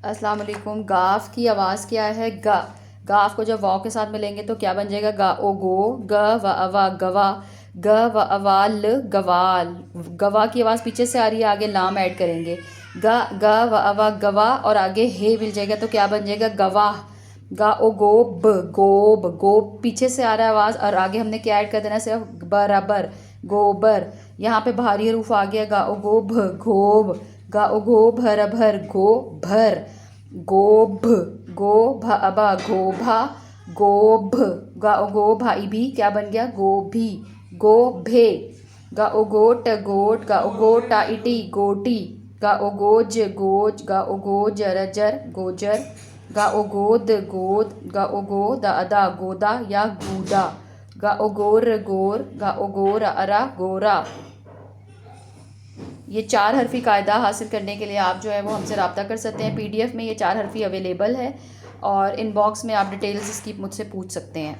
अस्सलाम वालेकुम। गाफ की आवाज़ क्या है? गा। गाफ को जब वाव के साथ मिलेंगे तो क्या बन जाएगा? गा ओ गो। ग व अवा गवा। ग व अवाल गवाल। गवा की आवाज़ पीछे से आ रही है, आगे लाम ऐड करेंगे। ग ग व अवा गवा और आगे हे मिल जाएगा तो क्या बन जाएगा? गवाह। गा ओ गोब गोब। गोब पीछे से आ रहा है आवाज़ और आगे हमने क्या ऐड कर देना? सिर्फ बराबर गोबर। यहाँ पे भारी हरूफ आ गया। गा ओ गोभ घोब। गा ओ गो भर भर गो भर। गोभ गो भा गोभा गोभ। गा ओ गो भाई भी क्या बन गया? गोभी गोभे। गा ओ गोट गोट। गा ओ गोटा इटी गोटी। गा ओ गोज गोज। गा ओ गोज रजर गोजर। गा ओ गोद गोद। गा ओ गो दा गोदा या गूदा। गा ओ गोर गोर। गा ओ गोर अरा गोरा। ये 4 हरफ़ी कायदा हासिल करने के लिए आप जो है वो हमसे रब्ता कर सकते हैं। पीडीएफ में ये 4 हरफ़ी अवेलेबल है और इनबॉक्स में आप डिटेल्स इसकी मुझसे पूछ सकते हैं।